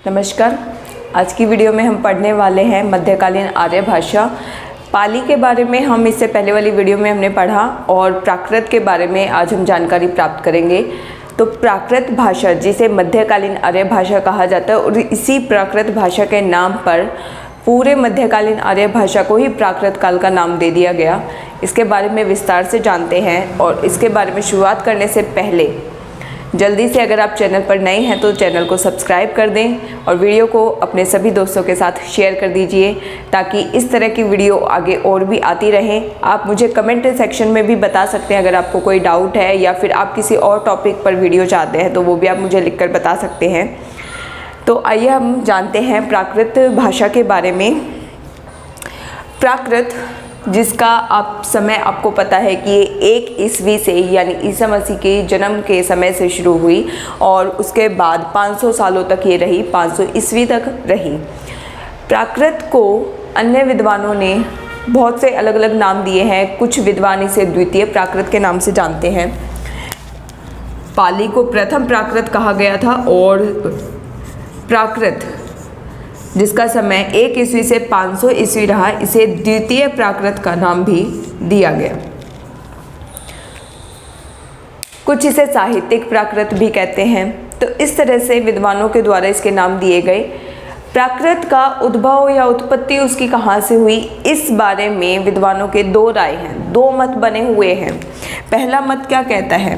नमस्कार। आज की वीडियो में हम पढ़ने वाले हैं मध्यकालीन आर्य भाषा। पाली के बारे में हम इससे पहले वाली वीडियो में हमने पढ़ा और प्राकृत के बारे में आज हम जानकारी प्राप्त करेंगे। तो प्राकृत भाषा जिसे मध्यकालीन आर्य भाषा कहा जाता है और इसी प्राकृत भाषा के नाम पर पूरे मध्यकालीन आर्य भाषा को ही प्राकृत काल का नाम दे दिया गया। इसके बारे में विस्तार से जानते हैं और इसके बारे में शुरुआत करने से पहले जल्दी से अगर आप चैनल पर नए हैं तो चैनल को सब्सक्राइब कर दें और वीडियो को अपने सभी दोस्तों के साथ शेयर कर दीजिए ताकि इस तरह की वीडियो आगे और भी आती रहें। आप मुझे कमेंट सेक्शन में भी बता सकते हैं अगर आपको कोई डाउट है या फिर आप किसी और टॉपिक पर वीडियो चाहते हैं तो वो भी आप मुझे लिखकर बता सकते हैं। तो आइए हम जानते हैं प्राकृत भाषा के बारे में। प्राकृत जिसका समय आपको पता है कि ये 1 ईस्वी से यानी ईसा मसीह के जन्म के समय से शुरू हुई और उसके बाद 500 सालों तक ये रही, 500 ईस्वी तक रही। प्राकृत को अन्य विद्वानों ने बहुत से अलग अलग नाम दिए हैं। कुछ विद्वान इसे द्वितीय प्राकृत के नाम से जानते हैं। पाली को प्रथम प्राकृत कहा गया था और प्राकृत जिसका समय 1 ईस्वी से 500 ईस्वी रहा, इसे द्वितीय प्राकृत का नाम भी दिया गया। कुछ इसे साहित्यिक प्राकृत भी कहते हैं। तो इस तरह से विद्वानों के द्वारा इसके नाम दिए गए। प्राकृत का उद्भव या उत्पत्ति उसकी कहाँ से हुई, इस बारे में विद्वानों के 2 राय हैं, 2 मत बने हुए हैं। पहला मत क्या कहता है?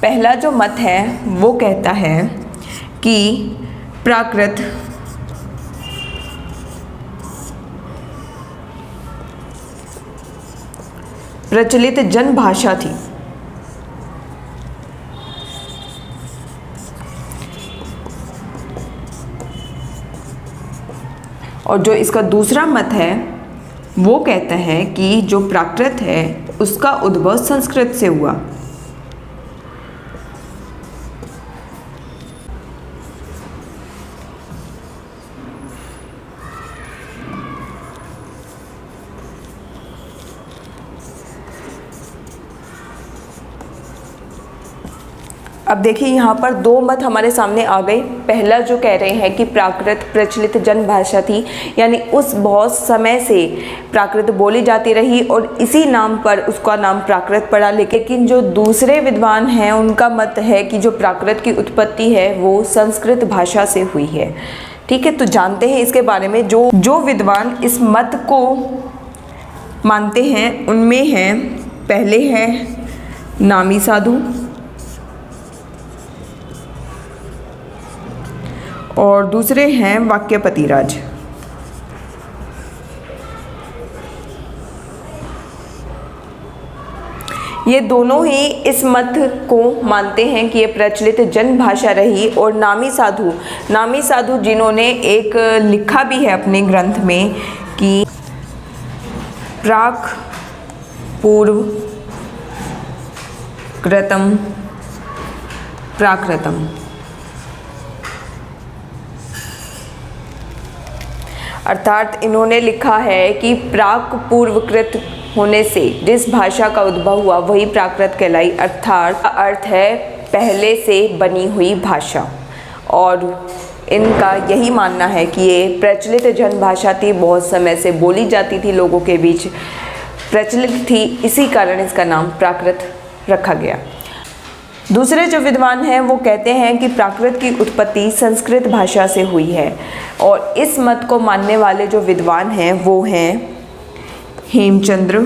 पहला जो मत है वो कहता है कि प्राकृत प्रचलित जनभाषा थी। और जो इसका दूसरा मत है वो कहता है कि जो प्राकृत है उसका उद्भव संस्कृत से हुआ। अब देखिए यहाँ पर 2 मत हमारे सामने आ गए। पहला जो कह रहे हैं कि प्राकृत प्रचलित जनभाषा थी, यानी उस बहुत समय से प्राकृत बोली जाती रही और इसी नाम पर उसका नाम प्राकृत पड़ा। लेकिन जो दूसरे विद्वान हैं उनका मत है कि जो प्राकृत की उत्पत्ति है वो संस्कृत भाषा से हुई है। ठीक है, तो जानते हैं इसके बारे में। जो विद्वान इस मत को मानते हैं उनमें हैं, पहले हैं नामी साधु और दूसरे हैं वाक्यपतिराज। ये दोनों ही इस मत को मानते हैं कि ये प्रचलित जनभाषा रही। और नामी साधु जिन्होंने एक लिखा भी है अपने ग्रंथ में कि प्राक पूर्व कृतम प्राकृतम, अर्थात इन्होंने लिखा है कि प्राक पूर्वकृत होने से जिस भाषा का उद्भव हुआ वही प्राकृत कहलाई। अर्थात अर्थ है पहले से बनी हुई भाषा। और इनका यही मानना है कि ये प्रचलित जनभाषा थी, बहुत समय से बोली जाती थी, लोगों के बीच प्रचलित थी, इसी कारण इसका नाम प्राकृत रखा गया। दूसरे जो विद्वान हैं वो कहते हैं कि प्राकृत की उत्पत्ति संस्कृत भाषा से हुई है। और इस मत को मानने वाले जो विद्वान हैं वो हैं हेमचंद्र,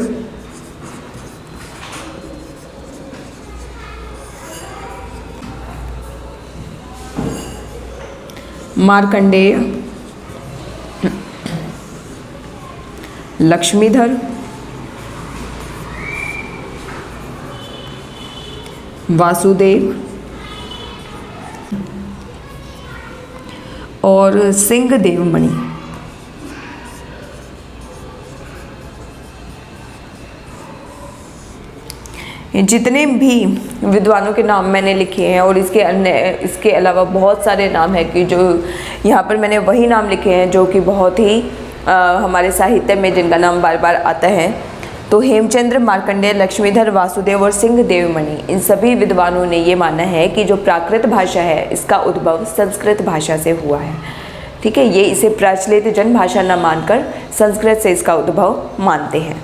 मार्कंडेय, लक्ष्मीधर, वासुदेव और सिंह देवमणि। जितने भी विद्वानों के नाम मैंने लिखे हैं और इसके अलावा बहुत सारे नाम हैं कि जो यहाँ पर मैंने वही नाम लिखे हैं जो कि बहुत ही हमारे साहित्य में जिनका नाम बार बार आता है। तो हेमचंद्र, मार्कंडेय, लक्ष्मीधर, वासुदेव और सिंह देवमणि, इन सभी विद्वानों ने ये माना है कि जो प्राकृत भाषा है इसका उद्भव संस्कृत भाषा से हुआ है। ठीक है, ये इसे प्रचलित जन भाषा न मानकर संस्कृत से इसका उद्भव मानते हैं।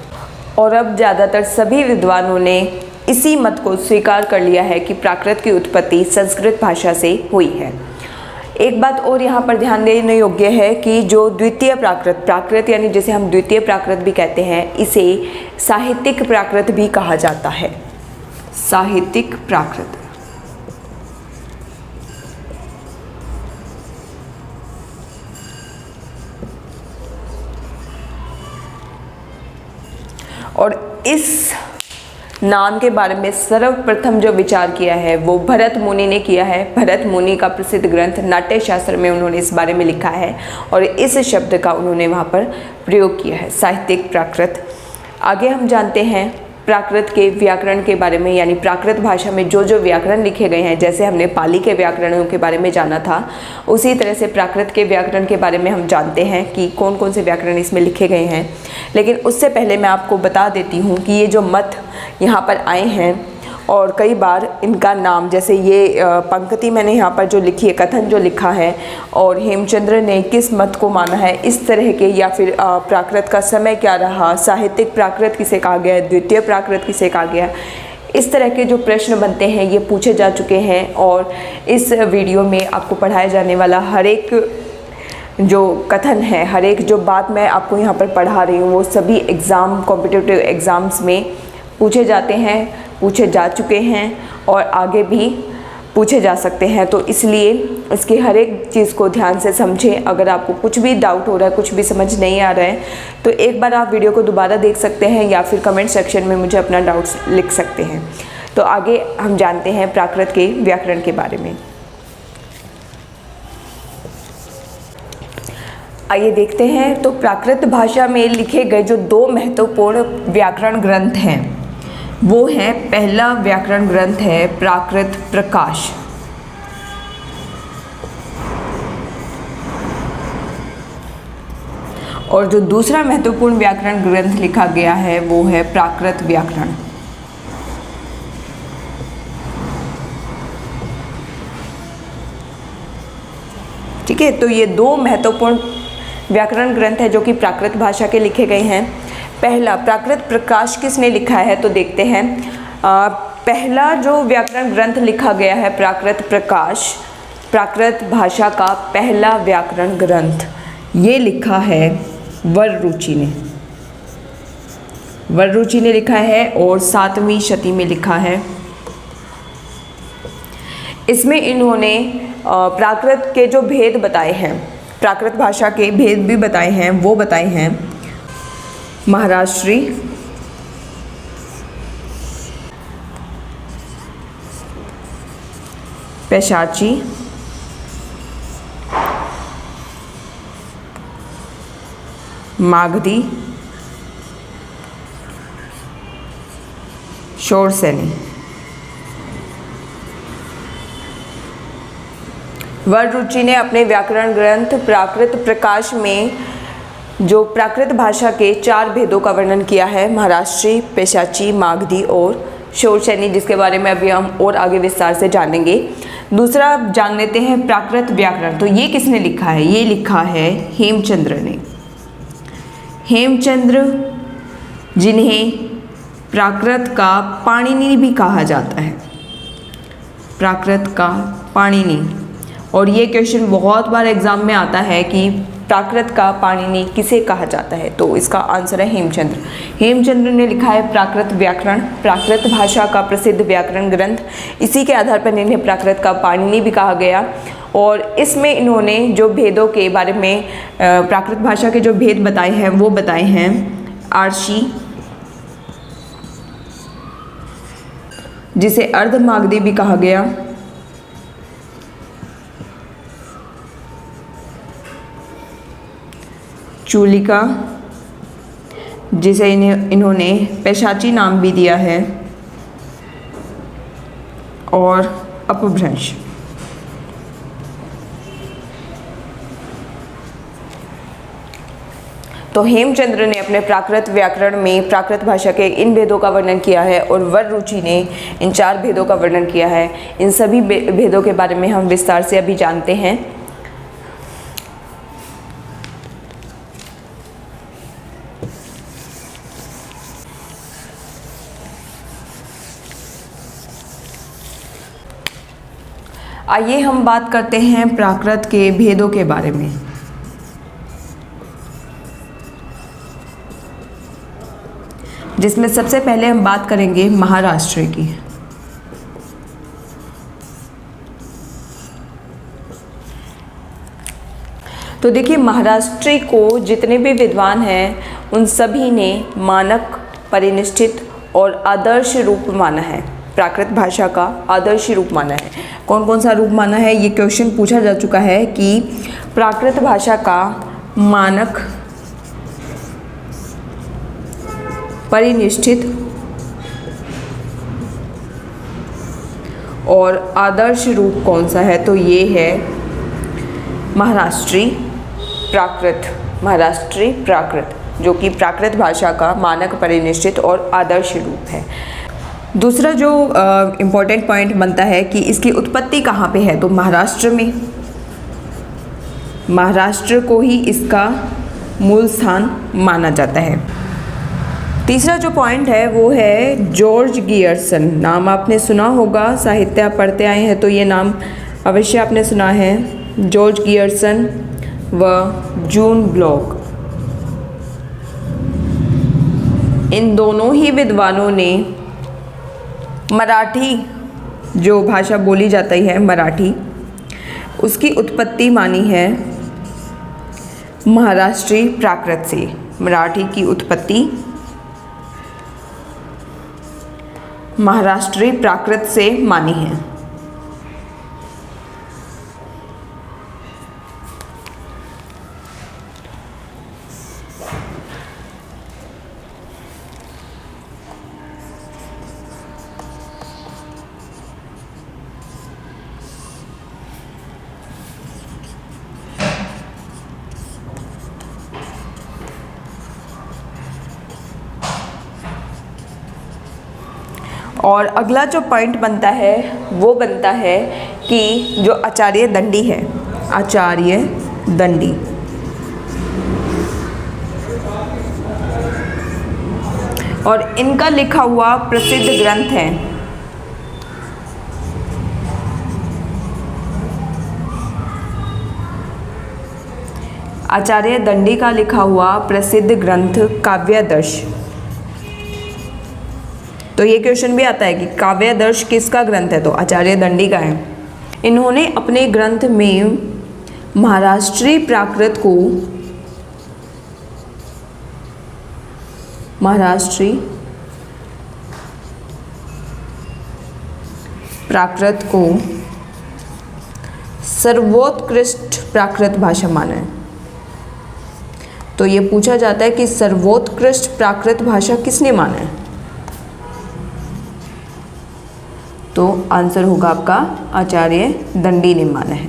और अब ज़्यादातर सभी विद्वानों ने इसी मत को स्वीकार कर लिया है कि प्राकृत की उत्पत्ति संस्कृत भाषा से हुई है। एक बात और यहाँ पर ध्यान देने योग्य है कि जो द्वितीय प्राकृत यानी जिसे हम द्वितीय प्राकृत भी कहते हैं, इसे साहित्यिक प्राकृत भी कहा जाता है। साहित्यिक प्राकृत। और इस नाम के बारे में सर्वप्रथम जो विचार किया है वो भरत मुनि ने किया है। भरत मुनि का प्रसिद्ध ग्रंथ नाट्य शास्त्र में उन्होंने इस बारे में लिखा है और इस शब्द का उन्होंने वहाँ पर प्रयोग किया है, साहित्यिक प्राकृत। आगे हम जानते हैं प्राकृत के व्याकरण के बारे में, यानी प्राकृत भाषा में जो जो व्याकरण लिखे गए हैं, जैसे हमने पाली के व्याकरणों के बारे में जाना था, उसी तरह से प्राकृत के व्याकरण के बारे में हम जानते हैं कि कौन कौन से व्याकरण इसमें लिखे गए हैं। लेकिन उससे पहले मैं आपको बता देती हूँ कि ये जो मत यहाँ पर आए हैं और कई बार इनका नाम, जैसे ये पंक्ति मैंने यहाँ पर जो लिखी है, कथन जो लिखा है, और हेमचंद्र ने किस मत को माना है, इस तरह के, या फिर प्राकृत का समय क्या रहा, साहित्यिक प्राकृत किसे कहा गया है, द्वितीय प्राकृत किसे कहा गया, इस तरह के जो प्रश्न बनते हैं ये पूछे जा चुके हैं। और इस वीडियो में आपको पढ़ाया जाने वाला हर एक जो कथन है, हर एक जो बात मैं आपको यहाँ पर पढ़ा रही हूँ, वो सभी एग्ज़ाम, कॉम्पिटिटिव एग्ज़ाम्स में पूछे जाते हैं, पूछे जा चुके हैं और आगे भी पूछे जा सकते हैं। तो इसलिए इसकी हर एक चीज़ को ध्यान से समझें। अगर आपको कुछ भी डाउट हो रहा है, कुछ भी समझ नहीं आ रहा है, तो एक बार आप वीडियो को दोबारा देख सकते हैं या फिर कमेंट सेक्शन में मुझे अपना डाउट्स लिख सकते हैं। तो आगे हम जानते हैं प्राकृत के व्याकरण के बारे में। आइए देखते हैं। तो प्राकृत भाषा में लिखे गए जो दो महत्वपूर्ण व्याकरण ग्रंथ हैं वो है, पहला व्याकरण ग्रंथ है प्राकृत प्रकाश, और जो दूसरा महत्वपूर्ण व्याकरण ग्रंथ लिखा गया है वो है प्राकृत व्याकरण। ठीक है, तो ये दो महत्वपूर्ण व्याकरण ग्रंथ है जो कि प्राकृत भाषा के लिखे गए हैं। पहला प्राकृत प्रकाश किसने लिखा है, तो देखते हैं। पहला जो व्याकरण ग्रंथ लिखा गया है प्राकृत प्रकाश, प्राकृत भाषा का पहला व्याकरण ग्रंथ, ये लिखा है वररुचि ने। वररुचि ने लिखा है और 7वीं शती में लिखा है। इसमें इन्होंने प्राकृत के जो भेद बताए हैं, प्राकृत भाषा के भेद भी बताए हैं, वो बताए हैं महाराष्ट्री, पैशाची, मागधी, शोरसेनी। वररुचि ने अपने व्याकरण ग्रंथ प्राकृत प्रकाश में जो प्राकृत भाषा के 4 भेदों का वर्णन किया है, महाराष्ट्री, पैशाची, मागधी और शोरसेनी, जिसके बारे में अभी हम और आगे विस्तार से जानेंगे। दूसरा जान लेते हैं प्राकृत व्याकरण। तो ये किसने लिखा है, ये लिखा है हेमचंद्र ने। हेमचंद्र, जिन्हें प्राकृत का पाणिनि भी कहा जाता है, प्राकृत का पाणिनि। और ये क्वेश्चन बहुत बार एग्जाम में आता है कि प्राकृत का पाणिनि किसे कहा जाता है, तो इसका आंसर है हेमचंद्र। हेमचंद्र ने लिखा है प्राकृत व्याकरण, प्राकृत भाषा का प्रसिद्ध व्याकरण ग्रंथ। इसी के आधार पर इन्हें प्राकृत का पाणिनि भी कहा गया। और इसमें इन्होंने जो भेदों के बारे में, प्राकृत भाषा के जो भेद बताए हैं वो बताए हैं आर्षी, जिसे अर्धमागधी भी कहा गया, चूलिका, जिसे इन्होंने पैशाची नाम भी दिया है, और अपभ्रंश। तो तो हेमचंद्र ने अपने प्राकृत व्याकरण में प्राकृत भाषा के इन भेदों का वर्णन किया है और वररुचि ने इन 4 भेदों का वर्णन किया है। इन सभी भेदों के बारे में हम विस्तार से अभी जानते हैं। आइए हम बात करते हैं प्राकृत के भेदों के बारे में। जिसमें सबसे पहले हम बात करेंगे महाराष्ट्र की। तो देखिए, महाराष्ट्री को जितने भी विद्वान हैं उन सभी ने मानक, परिनिष्ठित और आदर्श रूप माना है। प्राकृत भाषा का आदर्श रूप माना है। कौन कौन सा रूप माना है, ये क्वेश्चन पूछा जा चुका है कि प्राकृत भाषा का मानक, परिनिष्ठित और आदर्श रूप कौन सा है, तो ये है महाराष्ट्री प्राकृत। महाराष्ट्री प्राकृत जो कि प्राकृत भाषा का मानक, परिनिष्ठित और आदर्श रूप है। दूसरा जो इम्पोर्टेंट पॉइंट बनता है कि इसकी उत्पत्ति कहाँ पे है, तो महाराष्ट्र में। महाराष्ट्र को ही इसका मूल स्थान माना जाता है। तीसरा जो पॉइंट है वो है जॉर्ज गियर्सन। नाम आपने सुना होगा, साहित्य आप पढ़ते आए हैं तो ये नाम अवश्य आपने सुना है। जॉर्ज गियर्सन व जून ब्लॉक, इन दोनों ही विद्वानों ने मराठी, जो भाषा बोली जाती है मराठी, उसकी उत्पत्ति मानी है महाराष्ट्री प्राकृत से। मराठी की उत्पत्ति महाराष्ट्री प्राकृत से मानी है। और अगला जो पॉइंट बनता है वो बनता है कि जो आचार्य दंडी है, आचार्य दंडी, और इनका लिखा हुआ प्रसिद्ध ग्रंथ है आचार्य दंडी का लिखा हुआ प्रसिद्ध ग्रंथ काव्यादर्श। तो ये क्वेश्चन भी आता है कि काव्यादर्श किसका ग्रंथ है, तो आचार्य दंडी का है। इन्होंने अपने ग्रंथ में महाराष्ट्री प्राकृत को, महाराष्ट्री प्राकृत को सर्वोत्कृष्ट प्राकृत भाषा माना है। तो ये पूछा जाता है कि सर्वोत्कृष्ट प्राकृत भाषा किसने माना है, तो आंसर होगा आपका आचार्य दंडी ने माना है।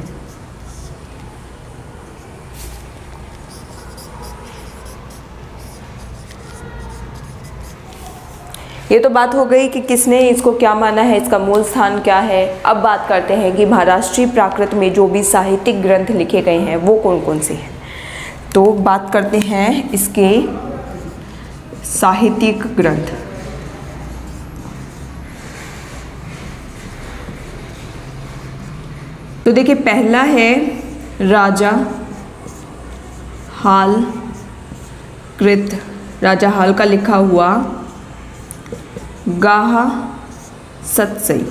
ये तो बात हो गई कि किसने इसको क्या माना है, इसका मूल स्थान क्या है। अब बात करते हैं कि महाराष्ट्री प्राकृत में जो भी साहित्यिक ग्रंथ लिखे गए हैं वो कौन कौन से हैं। तो बात करते हैं इसके साहित्यिक ग्रंथ। तो देखिए, पहला है राजा हाल कृत, राजा हाल का लिखा हुआ गाहा सतसई,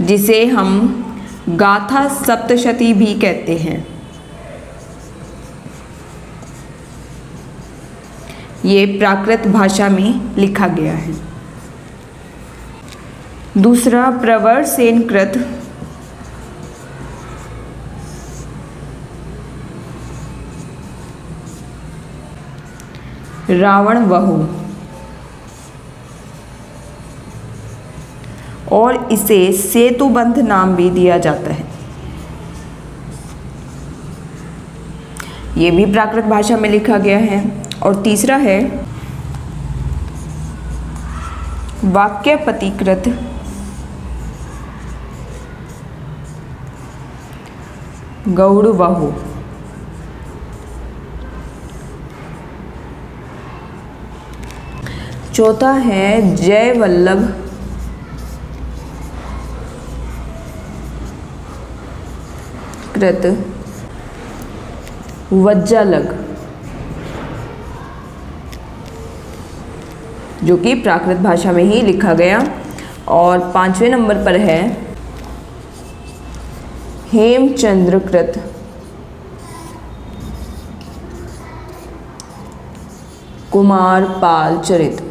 जिसे हम गाथा सप्तशती भी कहते हैं। ये प्राकृत भाषा में लिखा गया है। दूसरा प्रवर सेन कृत रावण वहु, और इसे सेतुबंध नाम भी दिया जाता है। ये भी प्राकृत भाषा में लिखा गया है। और तीसरा है वाक्यपतिकृत गौड़वाहु। चौथा है जयवल्लभ कृत वज्जालग, जो कि प्राकृत भाषा में ही लिखा गया। और 5वें नंबर पर है हेमचंद्रकृत कुमारपाल चरित।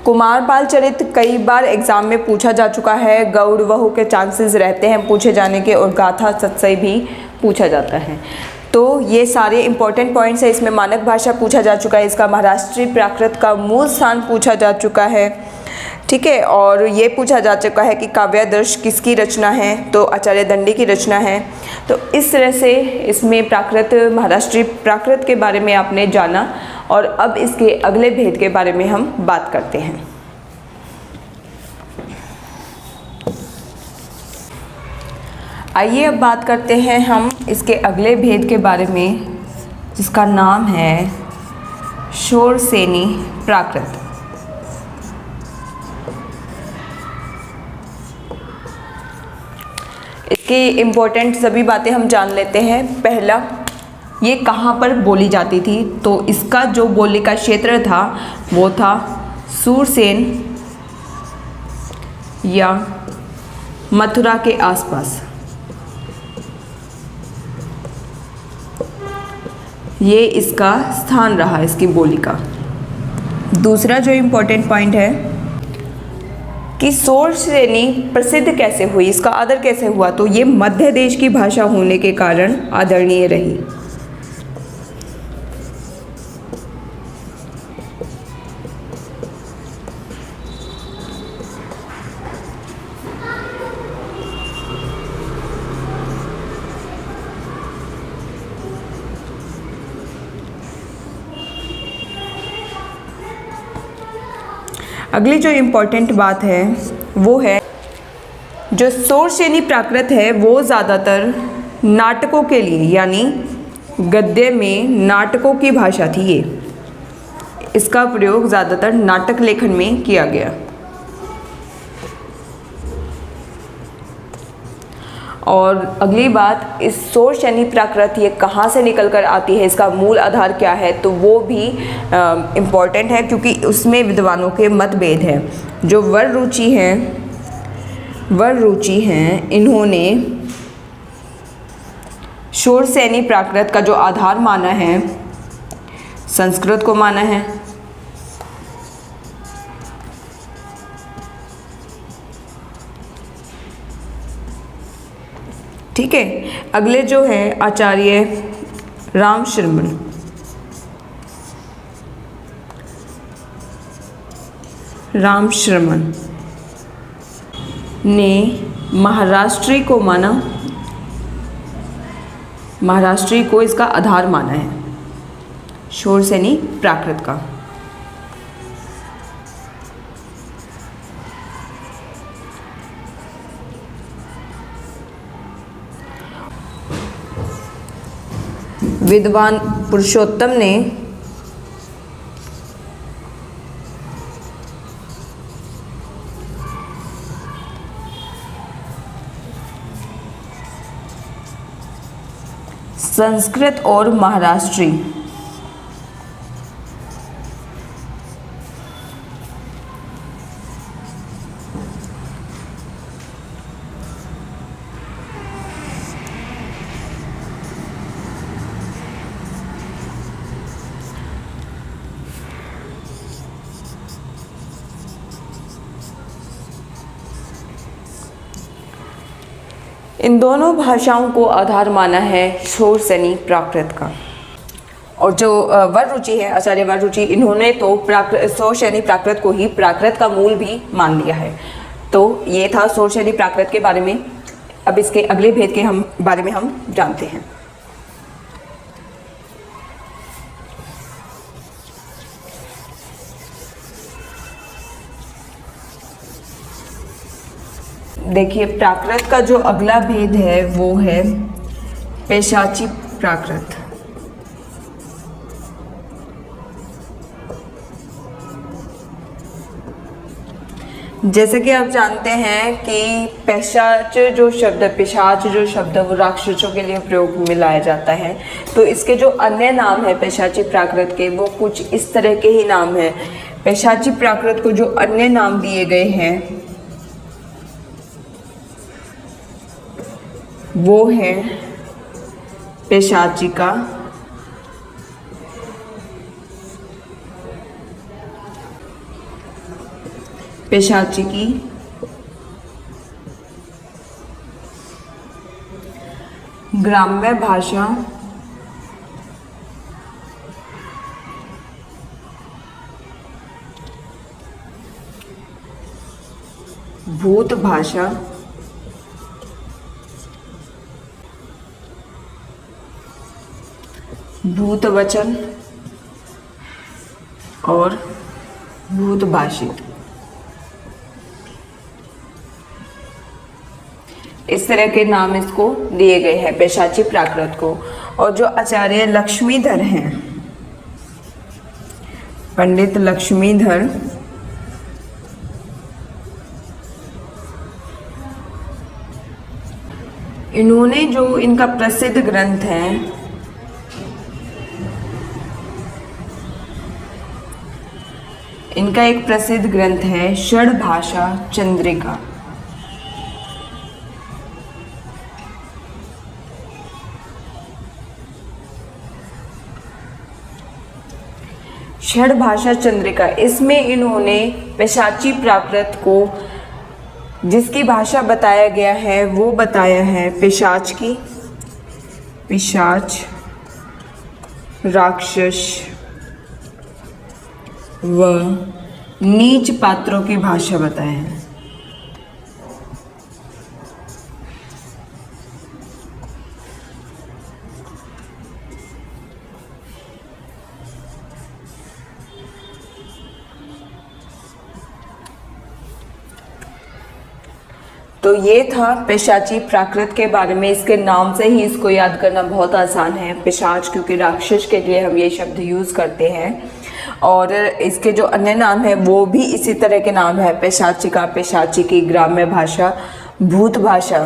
कुमारपाल चरित कई बार एग्जाम में पूछा जा चुका है, गौड़वहु के चांसेस रहते हैं पूछे जाने के, और गाथा सतसई भी पूछा जाता है। तो ये सारे इंपॉर्टेंट पॉइंट्स हैं। इसमें मानक भाषा पूछा जा चुका है, इसका महाराष्ट्री प्राकृत का मूल स्थान पूछा जा चुका है, ठीक है। और ये पूछा जा चुका है कि काव्यादर्श किसकी रचना है, तो आचार्य दंडी की रचना है। तो इस तरह से इसमें प्राकृत, महाराष्ट्री प्राकृत के बारे में आपने जाना। और अब इसके अगले भेद के बारे में हम बात करते हैं। आइए अब बात करते हैं हम इसके अगले भेद के बारे में, जिसका नाम है शोरसेनी प्राकृत। इसकी इम्पोर्टेंट सभी बातें हम जान लेते हैं। पहला, ये कहाँ पर बोली जाती थी, तो इसका जो बोली का क्षेत्र था वो था सूरसेन या मथुरा के आसपास। ये इसका स्थान रहा इसकी बोली का। दूसरा जो इम्पोर्टेंट पॉइंट है कि शोरसेनी प्रसिद्ध कैसे हुई, इसका आदर कैसे हुआ, तो ये मध्य देश की भाषा होने के कारण आदरणीय रही। अगली जो इम्पोर्टेंट बात है वो है, जो शोरसेनी प्राकृत है वो ज़्यादातर नाटकों के लिए, यानी गद्य में नाटकों की भाषा थी। ये इसका प्रयोग ज़्यादातर नाटक लेखन में किया गया। और अगली बात, इस शोरसेनी प्राकृत ये कहाँ से निकल कर आती है, इसका मूल आधार क्या है, तो वो भी इम्पॉर्टेंट है, क्योंकि उसमें विद्वानों के मतभेद हैं। जो वर रुचि हैं इन्होंने शोरसेनी प्राकृत का जो आधार माना है, संस्कृत को माना है। ठीक है। अगले जो है आचार्य रामशर्मन ने महाराष्ट्री को माना, महाराष्ट्री को इसका आधार माना है शोरसेनी प्राकृत का। विद्वान पुरुषोत्तम ने संस्कृत और महाराष्ट्री इन दोनों भाषाओं को आधार माना है शोरसेनी प्राकृत का। और जो वर रुचि है, आचार्य वर रुचि, इन्होंने तो शोरसेनी प्राकृत को ही प्राकृत का मूल भी मान लिया है। तो ये था शोरशैली प्राकृत के बारे में। अब इसके अगले भेद के बारे में हम जानते हैं। देखिए, प्राकृत का जो अगला भेद है वो है पैशाची प्राकृत। जैसे कि आप जानते हैं कि पैशाच जो शब्द है, पिशाच जो शब्द है वो राक्षसों के लिए प्रयोग में लाया जाता है। तो इसके जो अन्य नाम है पैशाची प्राकृत के, वो कुछ इस तरह के ही नाम हैं। पैशाची प्राकृत को जो अन्य नाम दिए गए हैं वो है पैशाचिका, पैशाचिकी, ग्राम्य भाषा, भूत भाषा, भूत वचन और भूत भाषित। इस तरह के नाम इसको दिए गए हैं पैशाची प्राकृत को। और जो आचार्य लक्ष्मीधर हैं, पंडित लक्ष्मीधर, इन्होंने जो इनका प्रसिद्ध ग्रंथ है इनका एक प्रसिद्ध ग्रंथ है षड्भाषा चंद्रिका। षड्भाषा चंद्रिका, इसमें इन्होंने पैशाची प्राकृत को जिसकी भाषा बताया गया है वो बताया है पिशाच की, पिशाच, राक्षस व नीच पात्रों की भाषा बताया है। तो ये था पिशाची प्राकृत के बारे में। इसके नाम से ही इसको याद करना बहुत आसान है, पिशाच, क्योंकि राक्षस के लिए हम ये शब्द यूज़ करते हैं। और इसके जो अन्य नाम है वो भी इसी तरह के नाम है, पैशाचिका, पैशाचिकी, ग्राम्य भाषा, भूत भाषा,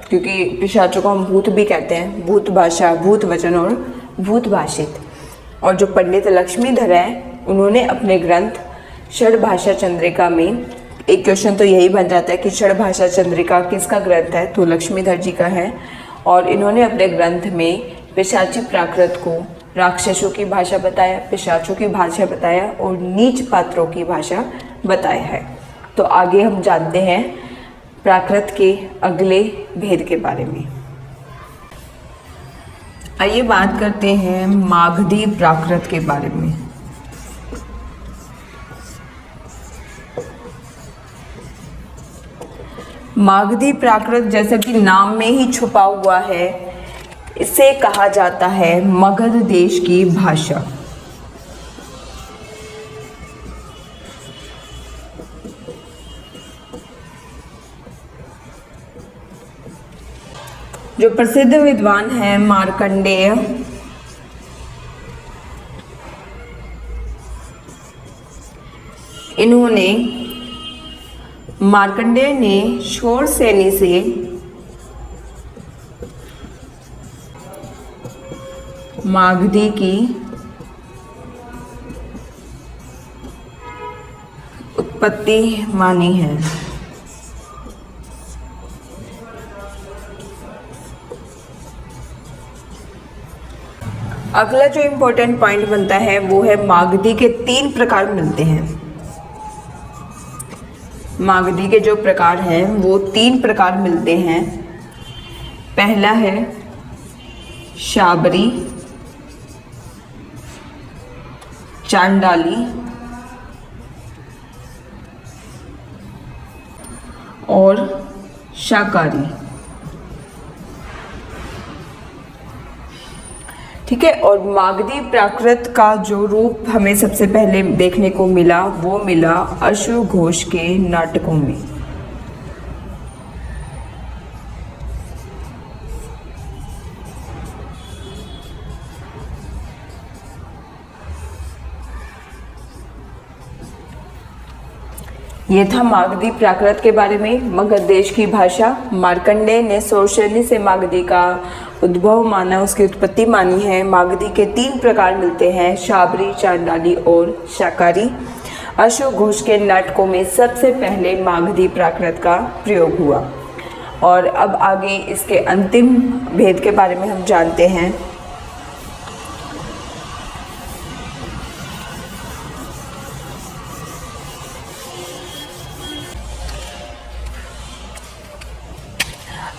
क्योंकि पिशाचों को हम भूत भी कहते हैं, भूत भाषा, भूत वचन और भूत भाषित। और जो पंडित लक्ष्मीधर हैं उन्होंने अपने ग्रंथ षड्भाषा चंद्रिका में, एक क्वेश्चन तो यही बन जाता है कि षड्भाषा चंद्रिका किसका ग्रंथ है, तो लक्ष्मीधर जी का है। और इन्होंने अपने ग्रंथ में पैशाची प्राकृत को राक्षसों की भाषा बताया, पिशाचों की भाषा बताया और नीच पात्रों की भाषा बताया है। तो आगे हम जानते हैं प्राकृत के अगले भेद के बारे में। आइए बात करते हैं मागधी प्राकृत के बारे में। मागधी प्राकृत जैसा कि नाम में ही छुपा हुआ है, इसे कहा जाता है मगध देश की भाषा। जो प्रसिद्ध विद्वान हैं मार्कंडेय, मार्कंडेय ने शोरसेनी से मागधी की उत्पत्ति मानी है। अगला जो इम्पोर्टेंट पॉइंट बनता है वो है मागधी के 3 प्रकार मिलते हैं। मागधी के जो प्रकार हैं वो 3 प्रकार मिलते हैं। पहला है शाबरी, चांडाली और शाकाहारी। ठीक है। और मागधी प्राकृत का जो रूप हमें सबसे पहले देखने को मिला वो मिला अश्व घोष के नाटकों में। ये था मागधी प्राकृत के बारे में। मगध देश की भाषा। मार्कंडेय ने शौर्षणी से मागधी का उद्भव माना, उसकी उत्पत्ति मानी है। मागधी के 3 प्रकार मिलते हैं, शाबरी, चांडाली और शाकाहारी। अश्व घोष के नाटकों में सबसे पहले मागधी प्राकृत का प्रयोग हुआ। और अब आगे इसके अंतिम भेद के बारे में हम जानते हैं।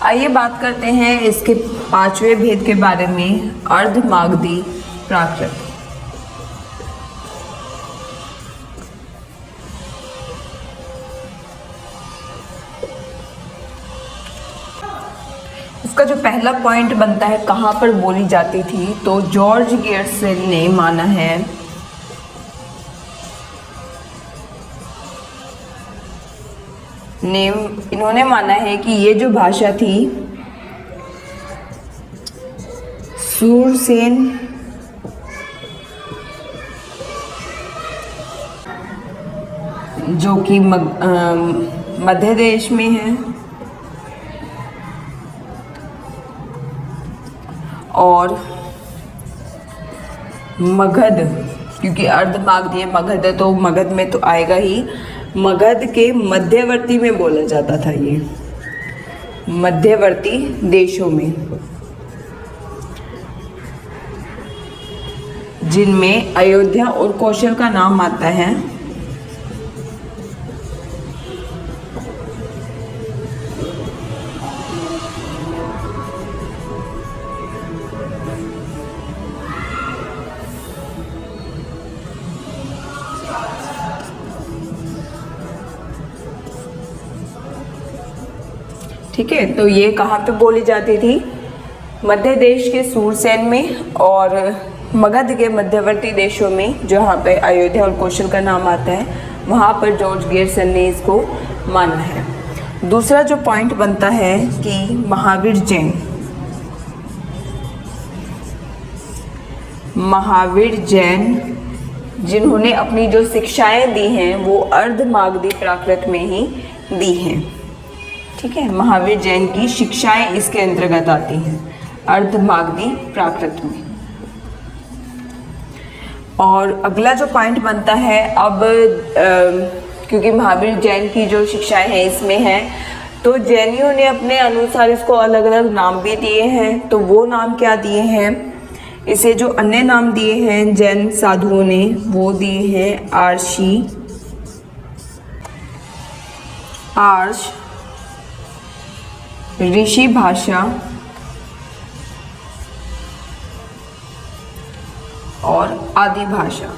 आइए बात करते हैं इसके 5वें भेद के बारे में, अर्ध मागधी प्राकृत। इसका जो पहला पॉइंट बनता है कहाँ पर बोली जाती थी, तो जॉर्ज गियर्सन ने माना है इन्होंने माना है कि ये जो भाषा थी सूरसेन जो कि मध्य देश में है और मगध, क्योंकि अर्ध मागधी मगध है तो मगध में तो आएगा ही, मगध के मध्यवर्ती में बोला जाता था। ये मध्यवर्ती देशों में जिनमें अयोध्या और कौशल का नाम आता है। ठीक है, तो ये कहाँ पे बोली जाती थी, मध्य देश के सूरसेन में और मगध के मध्यवर्ती देशों में जहाँ पे अयोध्या और कौशल का नाम आता है, वहाँ पर जॉर्ज गियर्सन ने इसको माना है। दूसरा जो पॉइंट बनता है कि महावीर जैन जिन्होंने अपनी जो शिक्षाएं दी हैं वो अर्ध मागधी प्राकृत में ही दी हैं। ठीक है, महावीर जैन की शिक्षाएं इसके अंतर्गत आती हैं अर्ध मागधी प्राकृत में। और अगला जो पॉइंट बनता है, अब क्योंकि महावीर जैन की जो शिक्षाएं हैं इसमें हैं, तो जैनियों ने अपने अनुसार इसको अलग अलग नाम भी दिए हैं। तो वो नाम क्या दिए हैं, इसे जो अन्य नाम दिए हैं जैन साधुओं ने, वो दिए हैं आर्ष, ऋषि भाषा और आदि भाषा,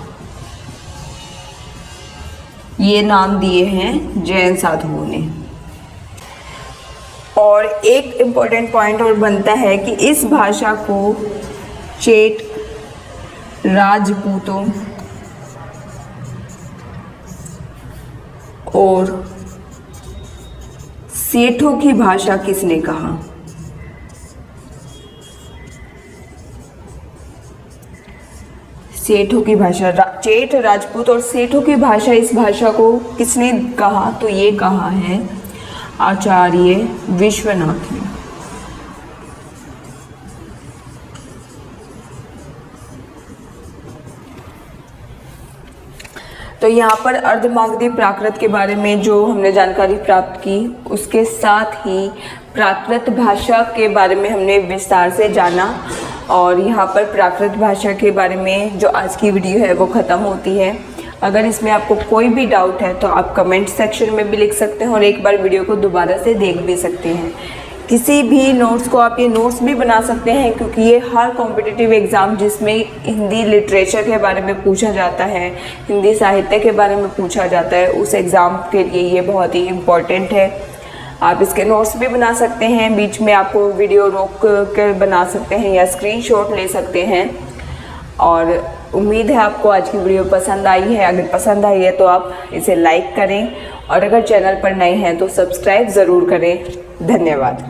ये नाम दिए हैं जैन साधुओं ने। और एक इम्पोर्टेंट पॉइंट और बनता है कि इस भाषा को चेट, राजपूतों और सेठों की भाषा किसने कहा? सेठों की भाषा, चेट, राजपूत और सेठों की भाषा, इस भाषा को किसने कहा? तो ये कहा है आचार्य विश्वनाथ ने। तो यहाँ पर अर्धमागधी प्राकृत के बारे में जो हमने जानकारी प्राप्त की, उसके साथ ही प्राकृत भाषा के बारे में हमने विस्तार से जाना। और यहाँ पर प्राकृत भाषा के बारे में जो आज की वीडियो है वो ख़त्म होती है। अगर इसमें आपको कोई भी डाउट है तो आप कमेंट सेक्शन में भी लिख सकते हैं और एक बार वीडियो को दोबारा से देख भी सकते हैं। किसी भी नोट्स को आप ये नोट्स भी बना सकते हैं, क्योंकि ये हर कॉम्पिटिटिव एग्ज़ाम जिसमें हिंदी लिटरेचर के बारे में पूछा जाता है, हिंदी साहित्य के बारे में पूछा जाता है, उस एग्ज़ाम के लिए ये बहुत ही इम्पॉर्टेंट है। आप इसके नोट्स भी बना सकते हैं, बीच में आपको वीडियो रोक कर बना सकते हैं या स्क्रीनशॉट ले सकते हैं। और उम्मीद है आपको आज की वीडियो पसंद आई है। अगर पसंद आई है तो आप इसे लाइक करें और अगर चैनल पर नए हैं तो सब्सक्राइब ज़रूर करें। धन्यवाद।